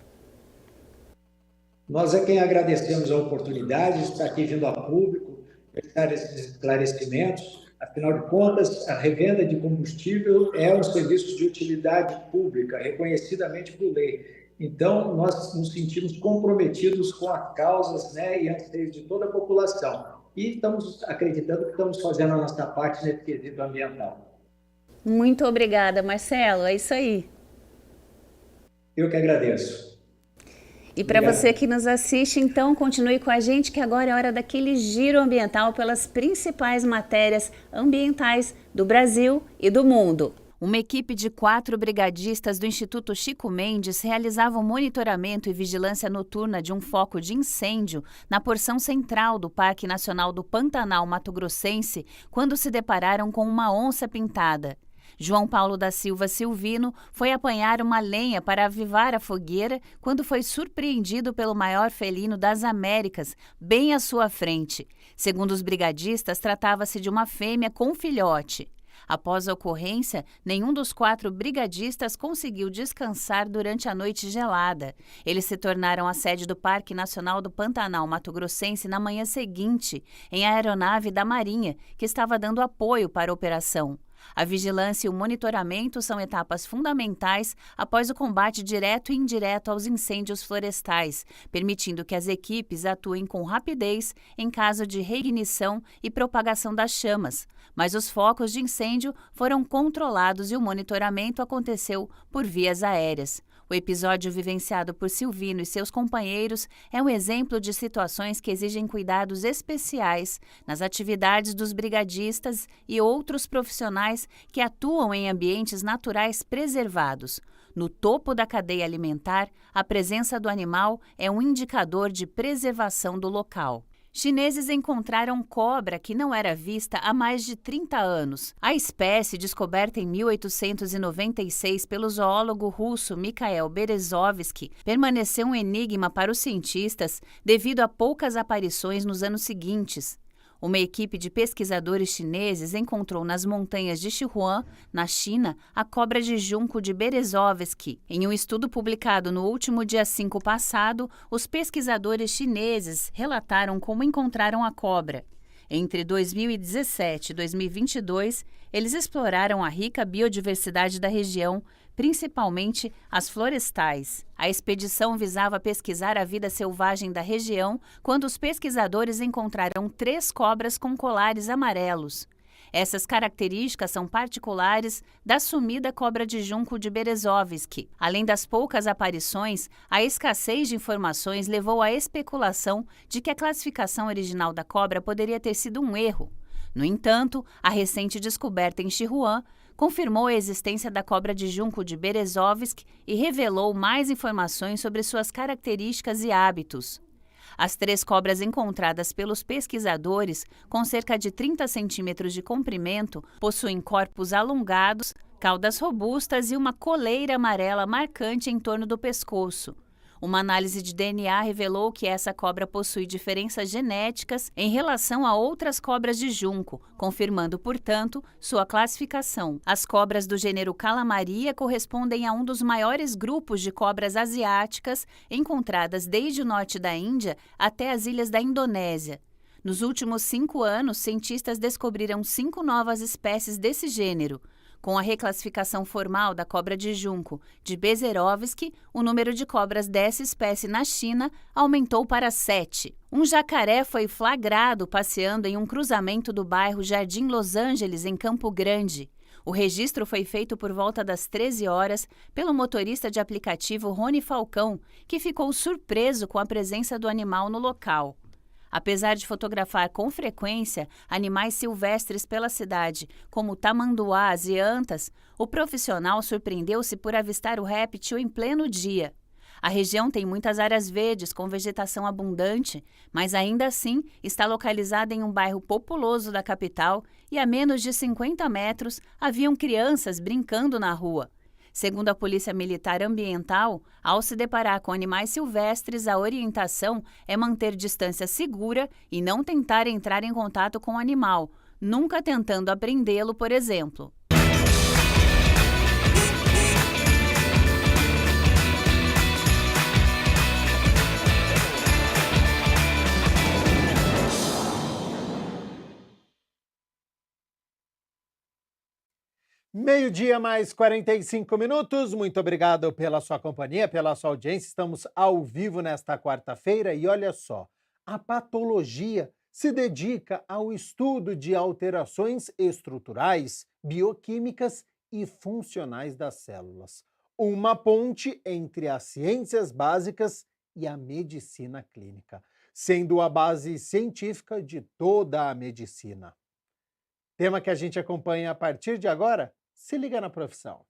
Nós é quem agradecemos a oportunidade de estar aqui vindo a público, prestar esses esclarecimentos. Afinal de contas, a revenda de combustível é um serviço de utilidade pública, reconhecidamente por lei. Então, nós nos sentimos comprometidos com as causas, né, e anseios de toda a população. E estamos acreditando que estamos fazendo a nossa parte nesse quesito ambiental. Muito obrigada, Marcelo. É isso aí. Eu que agradeço. E para você que nos assiste, então, continue com a gente que agora é hora daquele giro ambiental pelas principais matérias ambientais do Brasil e do mundo. Uma equipe de 4 brigadistas do Instituto Chico Mendes realizava um monitoramento e vigilância noturna de um foco de incêndio na porção central do Parque Nacional do Pantanal Mato Grossense quando se depararam com uma onça pintada. João Paulo da Silva Silvino foi apanhar uma lenha para avivar a fogueira quando foi surpreendido pelo maior felino das Américas, bem à sua frente. Segundo os brigadistas, tratava-se de uma fêmea com filhote. Após a ocorrência, nenhum dos 4 brigadistas conseguiu descansar durante a noite gelada. Eles se tornaram a sede do Parque Nacional do Pantanal Mato Grossense na manhã seguinte, em aeronave da Marinha, que estava dando apoio para a operação. A vigilância e o monitoramento são etapas fundamentais após o combate direto e indireto aos incêndios florestais, permitindo que as equipes atuem com rapidez em caso de reignição e propagação das chamas. Mas os focos de incêndio foram controlados e o monitoramento aconteceu por vias aéreas. O episódio vivenciado por Silvino e seus companheiros é um exemplo de situações que exigem cuidados especiais nas atividades dos brigadistas e outros profissionais que atuam em ambientes naturais preservados. No topo da cadeia alimentar, a presença do animal é um indicador de preservação do local. Chineses encontraram cobra que não era vista há mais de 30 anos. A espécie, descoberta em 1896 pelo zoólogo russo Mikhail Berezovsky, permaneceu um enigma para os cientistas devido a poucas aparições nos anos seguintes. Uma equipe de pesquisadores chineses encontrou nas montanhas de Sichuan, na China, a cobra de junco de Berezovsky. Em um estudo publicado no último dia 5 passado, os pesquisadores chineses relataram como encontraram a cobra. Entre 2017 e 2022, eles exploraram a rica biodiversidade da região, principalmente as florestais. A expedição visava pesquisar a vida selvagem da região quando os pesquisadores encontraram 3 cobras com colares amarelos. Essas características são particulares da sumida cobra de junco de Berezovsky. Além das poucas aparições, a escassez de informações levou à especulação de que a classificação original da cobra poderia ter sido um erro. No entanto, a recente descoberta em Sichuan confirmou a existência da cobra de junco de Berezovsky e revelou mais informações sobre suas características e hábitos. As 3 cobras encontradas pelos pesquisadores, com cerca de 30 centímetros de comprimento, possuem corpos alongados, caudas robustas e uma coleira amarela marcante em torno do pescoço. Uma análise de DNA revelou que essa cobra possui diferenças genéticas em relação a outras cobras de junco, confirmando, portanto, sua classificação. As cobras do gênero Calamaria correspondem a um dos maiores grupos de cobras asiáticas encontradas desde o norte da Índia até as ilhas da Indonésia. Nos últimos 5 anos, cientistas descobriram 5 novas espécies desse gênero. Com a reclassificação formal da cobra de junco de Berezovsky, o número de cobras dessa espécie na China aumentou para 7. Um jacaré foi flagrado passeando em um cruzamento do bairro Jardim Los Angeles, em Campo Grande. O registro foi feito por volta das 13 horas pelo motorista de aplicativo Rony Falcão, que ficou surpreso com a presença do animal no local. Apesar de fotografar com frequência animais silvestres pela cidade, como tamanduás e antas, o profissional surpreendeu-se por avistar o réptil em pleno dia. A região tem muitas áreas verdes com vegetação abundante, mas ainda assim está localizada em um bairro populoso da capital e a menos de 50 metros haviam crianças brincando na rua. Segundo a Polícia Militar Ambiental, ao se deparar com animais silvestres, a orientação é manter distância segura e não tentar entrar em contato com o animal, nunca tentando apreendê-lo, por exemplo. Meio-dia mais 45 minutos. Muito obrigado pela sua companhia, pela sua audiência. Estamos ao vivo nesta quarta-feira e olha só, a patologia se dedica ao estudo de alterações estruturais, bioquímicas e funcionais das células. Uma ponte entre as ciências básicas e a medicina clínica, sendo a base científica de toda a medicina. Tema que a gente acompanha a partir de agora? Se liga na profissão.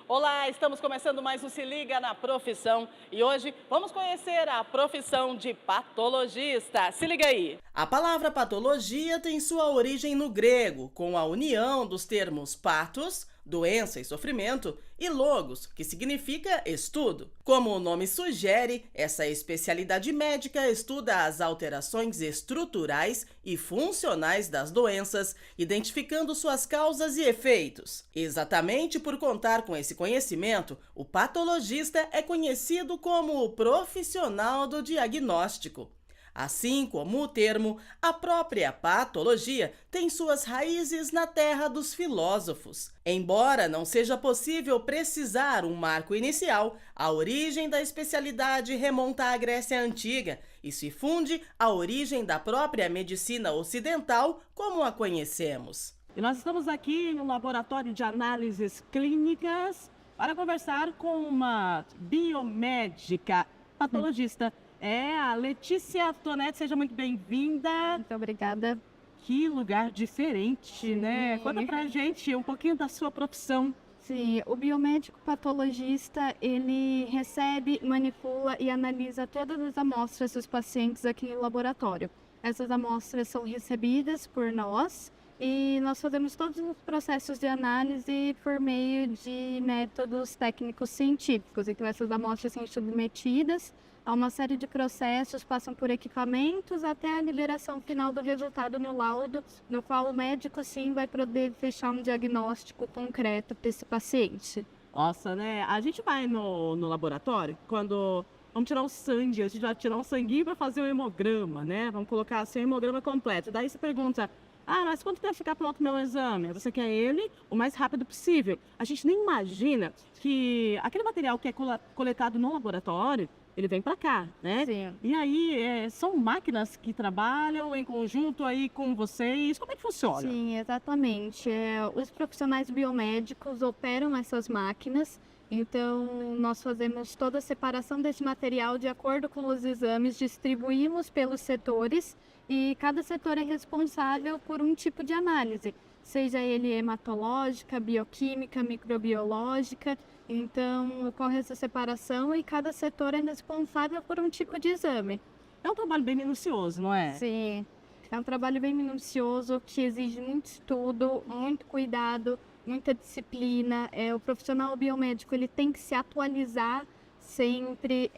Olá, estamos começando mais um Se Liga na Profissão e hoje vamos conhecer a profissão de patologista. Se liga aí! A palavra patologia tem sua origem no grego, com a união dos termos pathos, doença e sofrimento, e logos, que significa estudo. Como o nome sugere, essa especialidade médica estuda as alterações estruturais e funcionais das doenças, identificando suas causas e efeitos. Exatamente por contar com esse conhecimento, o patologista é conhecido como o profissional do diagnóstico. Assim como o termo, a própria patologia tem suas raízes na terra dos filósofos. Embora não seja possível precisar um marco inicial, a origem da especialidade remonta à Grécia Antiga e se funde à origem da própria medicina ocidental como a conhecemos. E nós estamos aqui no laboratório de análises clínicas para conversar com uma biomédica patologista. É a Letícia Tonetti, seja muito bem-vinda. Muito obrigada. Que lugar diferente, né? Conta pra gente um pouquinho da sua profissão. Sim, o biomédico patologista, ele recebe, manipula e analisa todas as amostras dos pacientes aqui no laboratório. Essas amostras são recebidas por nós e nós fazemos todos os processos de análise por meio de métodos técnicos científicos. Então, essas amostras são submetidas a uma série de processos, passam por equipamentos até a liberação final do resultado no laudo, no qual o médico, sim, vai poder fechar um diagnóstico concreto para esse paciente. Nossa, né? A gente vai no laboratório, quando vamos tirar o sangue, a gente vai tirar um sanguinho para fazer o hemograma, né? Vamos colocar assim, o hemograma completo. Daí você pergunta, Ah, mas quanto tempo ficar pronto o meu exame? Você quer ele o mais rápido possível. A gente nem imagina que aquele material que é coletado no laboratório, ele vem para cá, né? Sim. E aí, são máquinas que trabalham em conjunto aí com vocês. Como é que funciona? Sim, exatamente. Os profissionais biomédicos operam essas máquinas, então nós fazemos toda a separação desse material de acordo com os exames, distribuímos pelos setores e cada setor é responsável por um tipo de análise, seja ele hematológica, bioquímica, microbiológica. Então, ocorre essa separação e cada setor é responsável por um tipo de exame. É um trabalho bem minucioso, não é? Sim, é um trabalho bem minucioso que exige muito estudo, muito cuidado, muita disciplina. O profissional biomédico ele tem que se atualizar sempre,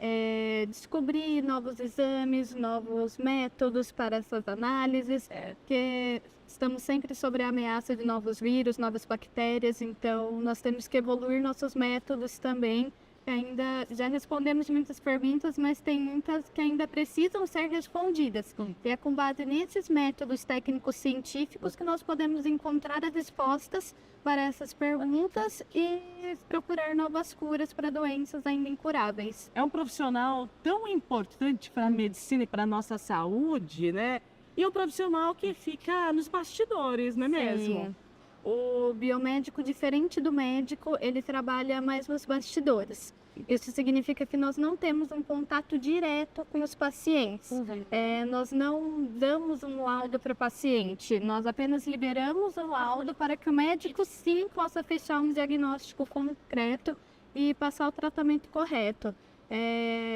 descobrir novos exames, novos métodos para essas análises, porque estamos sempre sob a ameaça de novos vírus, novas bactérias, então nós temos que evoluir nossos métodos também. Ainda já respondemos muitas perguntas, mas tem muitas que ainda precisam ser respondidas. E é com base nesses métodos técnicos científicos que nós podemos encontrar as respostas para essas perguntas e procurar novas curas para doenças ainda incuráveis. É um profissional tão importante para a medicina e para a nossa saúde, né? E um profissional que fica nos bastidores, não é mesmo? Sim. O biomédico, diferente do médico, ele trabalha mais nos bastidores. Isso significa que nós não temos um contato direto com os pacientes. Nós não damos um laudo para o paciente, nós apenas liberamos o laudo para que o médico sim possa fechar um diagnóstico concreto e passar o tratamento correto.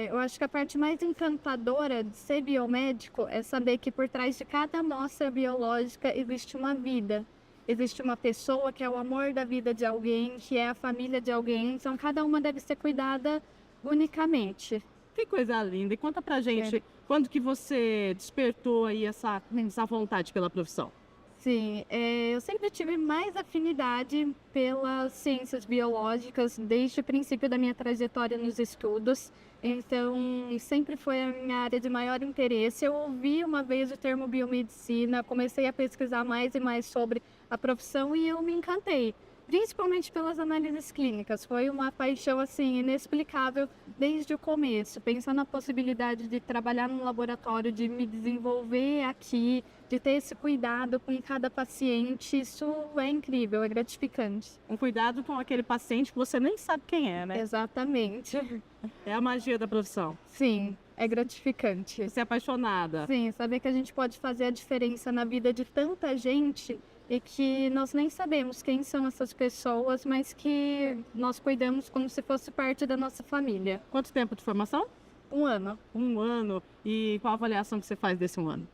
Eu acho que a parte mais encantadora de ser biomédico é saber que por trás de cada amostra biológica existe uma vida. Existe uma pessoa que é o amor da vida de alguém, que é a família de alguém, então cada uma deve ser cuidada unicamente. Que coisa linda! E conta pra gente, quando que você despertou aí essa vontade pela profissão? Sim, eu sempre tive mais afinidade pelas ciências biológicas desde o princípio da minha trajetória nos estudos. Então, sempre foi a minha área de maior interesse. Eu ouvi uma vez o termo biomedicina, comecei a pesquisar mais e mais sobre a profissão e eu me encantei, principalmente pelas análises clínicas. Foi uma paixão assim inexplicável desde o começo. Pensar na possibilidade de trabalhar num laboratório, de me desenvolver aqui, de ter esse cuidado com cada paciente, isso é incrível, é gratificante. Um cuidado com aquele paciente que você nem sabe quem é, né? Exatamente. É a magia da profissão. Sim, é gratificante. Você é apaixonada. Sim, saber que a gente pode fazer a diferença na vida de tanta gente e que nós nem sabemos quem são essas pessoas, mas que nós cuidamos como se fosse parte da nossa família. Quanto tempo de formação? 1 ano. 1 ano. E qual a avaliação que você faz desse 1 ano?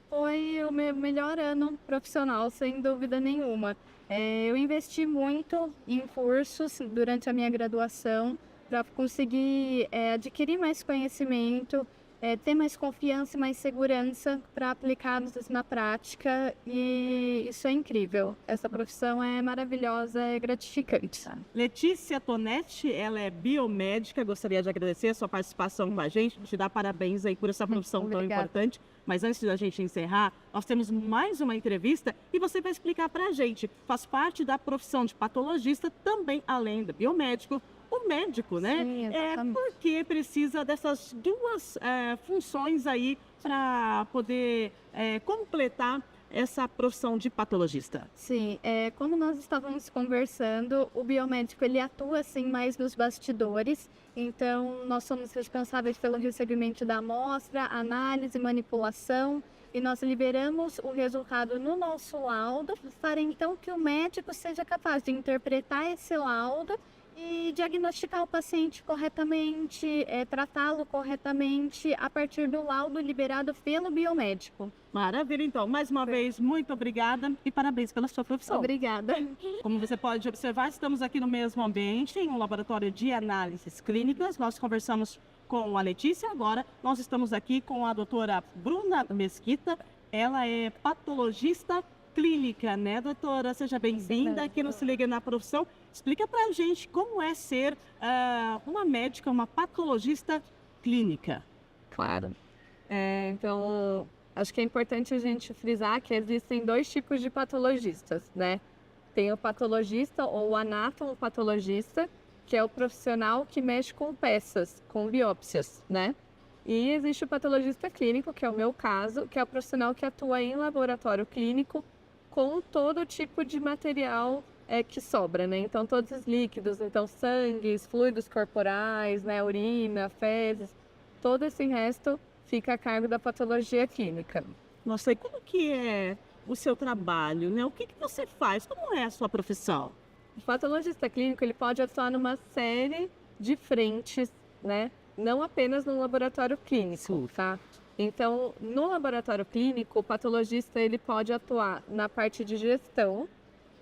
Foi o meu melhor ano profissional, sem dúvida nenhuma. Eu investi muito em cursos durante a minha graduação para conseguir adquirir mais conhecimento, ter mais confiança e mais segurança para aplicarmos na prática, e isso é incrível. Essa profissão é maravilhosa, é gratificante. Letícia Tonetti, ela é biomédica, gostaria de agradecer a sua participação com a gente, te dar parabéns aí por essa profissão tão importante. Mas antes da gente encerrar, nós temos mais uma entrevista e você vai explicar para a gente, faz parte da profissão de patologista também, além do biomédico, o médico, né? Sim, exatamente. Porque precisa dessas duas funções aí para poder completar essa profissão de patologista. Sim, como nós estávamos conversando, o biomédico ele atua assim mais nos bastidores, então nós somos responsáveis pelo recebimento da amostra, análise, manipulação, e nós liberamos o resultado no nosso laudo para então que o médico seja capaz de interpretar esse laudo e diagnosticar o paciente corretamente, tratá-lo corretamente a partir do laudo liberado pelo biomédico. Maravilha, então. Mais uma vez, muito obrigada e parabéns pela sua profissão. Obrigada. Como você pode observar, estamos aqui no mesmo ambiente, em um laboratório de análises clínicas. Nós conversamos com a Letícia, agora nós estamos aqui com a doutora Bruna Mesquita. Ela é patologista clínica, né, doutora? Seja bem-vinda aqui no Se Liga na Profissão. Explica pra gente como é ser uma médica, uma patologista clínica. Claro. Então, acho que é importante a gente frisar que existem 2 tipos de patologistas, né? Tem o patologista ou o anatomopatologista, que é o profissional que mexe com peças, com biópsias, né? E existe o patologista clínico, que é o meu caso, que é o profissional que atua em laboratório clínico com todo tipo de material que sobra, né? Então, todos os líquidos, então sangue, fluidos corporais, né? Urina, fezes, todo esse resto fica a cargo da patologia clínica. Nossa, e como que é o seu trabalho, né? O que você faz? Como é a sua profissão? O patologista clínico, ele pode atuar numa série de frentes, né? Não apenas no laboratório clínico, tá? Então, no laboratório clínico, o patologista, ele pode atuar na parte de gestão,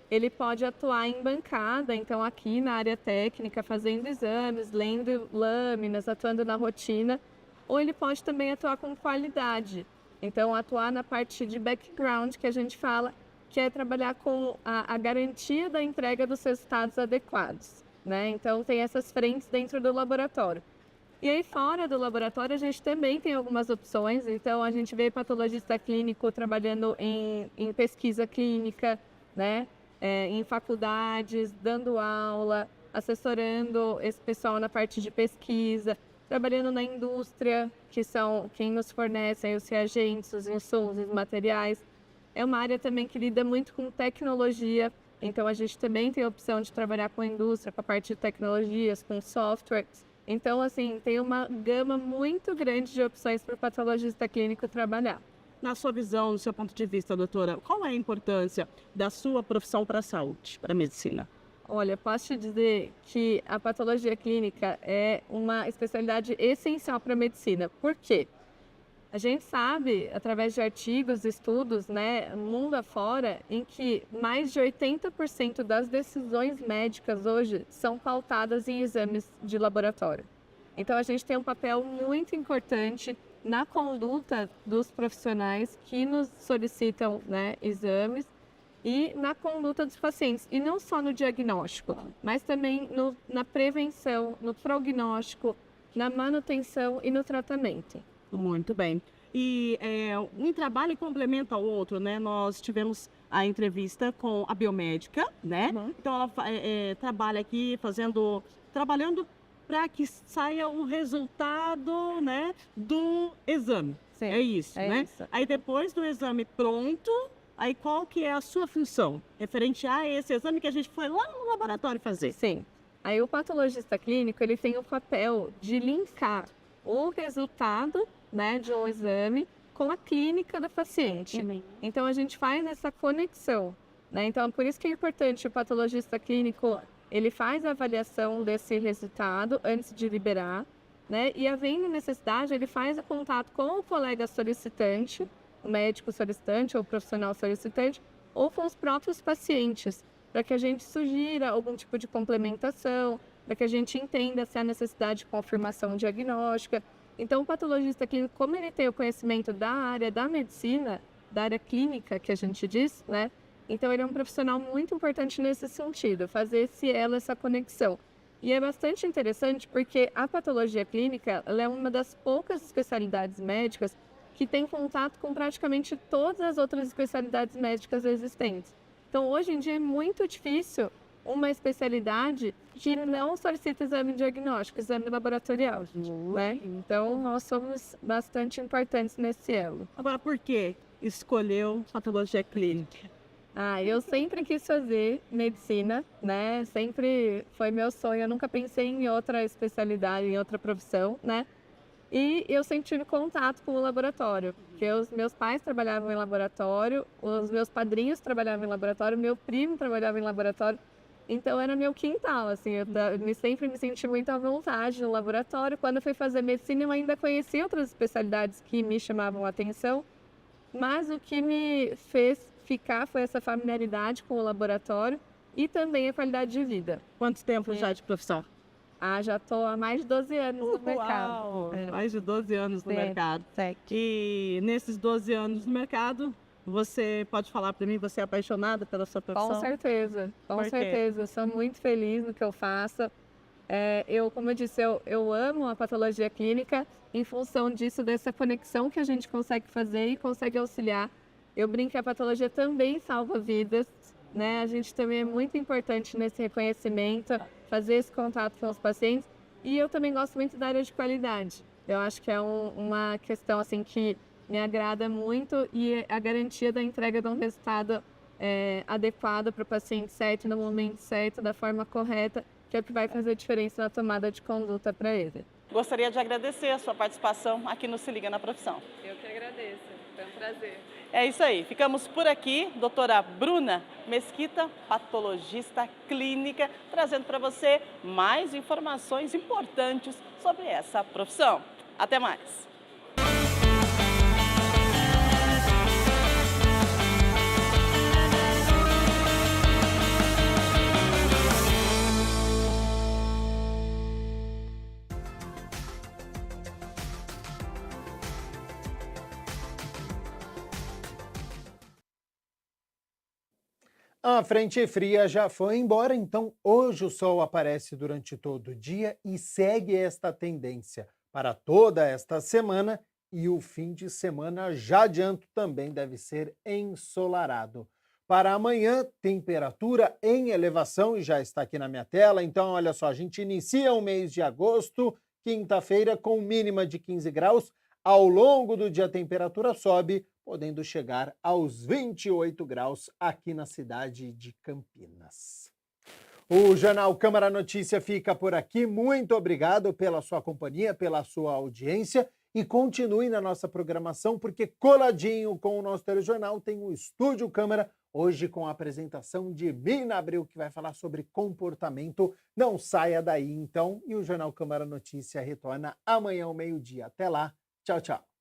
ele pode atuar em bancada, então aqui na área técnica, fazendo exames, lendo lâminas, atuando na rotina, ou ele pode também atuar com qualidade. Então, atuar na parte de background, que a gente fala, que é trabalhar com a garantia da entrega dos resultados adequados, né? Então, tem essas frentes dentro do laboratório. E aí, fora do laboratório, a gente também tem algumas opções. Então, a gente vê patologista clínico trabalhando em pesquisa clínica, né? Em faculdades, dando aula, assessorando esse pessoal na parte de pesquisa, trabalhando na indústria, que são quem nos fornecem os reagentes, os insumos, os materiais. É uma área também que lida muito com tecnologia, então a gente também tem a opção de trabalhar com a indústria, com a parte de tecnologias, com softwares. Então, assim, tem uma gama muito grande de opções para o patologista clínico trabalhar. Na sua visão, no seu ponto de vista, doutora, qual é a importância da sua profissão para a saúde, para a medicina? Olha, posso te dizer que a patologia clínica é uma especialidade essencial para a medicina. Por quê? A gente sabe, através de artigos, estudos, né, mundo afora, em que mais de 80% das decisões médicas hoje são pautadas em exames de laboratório. Então, a gente tem um papel muito importante na conduta dos profissionais que nos solicitam, né, exames e na conduta dos pacientes. E não só no diagnóstico, mas também na prevenção, no prognóstico, na manutenção e no tratamento. Muito bem. E um trabalho complementa ao outro, né? Nós tivemos a entrevista com a biomédica, né? Então, ela trabalha aqui trabalhando para que saia o resultado, né, do exame. Sim, é isso, né? Isso. Aí, depois do exame pronto, aí qual que é a sua função? Referente a esse exame que a gente foi lá no laboratório fazer. Sim. Aí, o patologista clínico, ele tem o papel de linkar o resultado, né, de um exame com a clínica do paciente. Então, a gente faz essa conexão, né? Então, por isso que é importante o patologista clínico, ele faz a avaliação desse resultado antes de liberar, né? E havendo necessidade, ele faz o contato com o colega solicitante, o médico solicitante ou o profissional solicitante, ou com os próprios pacientes, para que a gente sugira algum tipo de complementação, para que a gente entenda se há necessidade de confirmação diagnóstica. Então, o patologista clínico, como ele tem o conhecimento da área da medicina, da área clínica, que a gente diz, né? Então, ele é um profissional muito importante nesse sentido, fazer esse elo, essa conexão. E é bastante interessante porque a patologia clínica, ela é uma das poucas especialidades médicas que tem contato com praticamente todas as outras especialidades médicas existentes. Então, hoje em dia, é muito difícil uma especialidade que não solicita exame diagnóstico, exame laboratorial, né? Então, nós somos bastante importantes nesse elo. Agora, por que escolheu patologia clínica? Eu sempre quis fazer medicina, né? Sempre foi meu sonho, eu nunca pensei em outra especialidade, em outra profissão, né? E eu sempre tive contato com o laboratório, porque os meus pais trabalhavam em laboratório, os meus padrinhos trabalhavam em laboratório, meu primo trabalhava em laboratório, então era meu quintal, assim, eu sempre me senti muito à vontade no laboratório. Quando eu fui fazer medicina, eu ainda conheci outras especialidades que me chamavam a atenção, mas o que me fez ficar foi essa familiaridade com o laboratório e também a qualidade de vida. Quanto tempo já de profissão? Já estou há mais de 12 anos no mercado. Uau, mais de 12 anos no mercado. E nesses 12 anos no mercado, você pode falar para mim, você é apaixonada pela sua profissão? Com certeza, com certeza. Eu sou muito feliz no que eu faço. Como eu disse, eu amo a patologia clínica em função disso, dessa conexão que a gente consegue fazer e consegue auxiliar. Eu brinco que a patologia também salva vidas, né? A gente também é muito importante nesse reconhecimento, fazer esse contato com os pacientes. E eu também gosto muito da área de qualidade. Eu acho que é uma questão assim, que me agrada muito e a garantia da entrega de um resultado adequado para o paciente certo, no momento certo, da forma correta, que é o que vai fazer a diferença na tomada de conduta para ele. Gostaria de agradecer a sua participação aqui no Se Liga na Profissão. Eu que agradeço, foi um prazer. É isso aí, ficamos por aqui. Doutora Bruna Mesquita, patologista clínica, trazendo para você mais informações importantes sobre essa profissão. Até mais! A frente fria já foi embora, então hoje o sol aparece durante todo o dia e segue esta tendência para toda esta semana, e o fim de semana, já adianto, também deve ser ensolarado. Para amanhã, temperatura em elevação, e já está aqui na minha tela, então olha só, a gente inicia o mês de agosto, quinta-feira, com mínima de 15 graus, ao longo do dia a temperatura sobe, podendo chegar aos 28 graus aqui na cidade de Campinas. O Jornal Câmara Notícia fica por aqui. Muito obrigado pela sua companhia, pela sua audiência e continue na nossa programação, porque coladinho com o nosso telejornal tem o Estúdio Câmara, hoje com a apresentação de Mina Abreu, que vai falar sobre comportamento. Não saia daí então, e o Jornal Câmara Notícia retorna amanhã ao meio-dia. Até lá, tchau, tchau.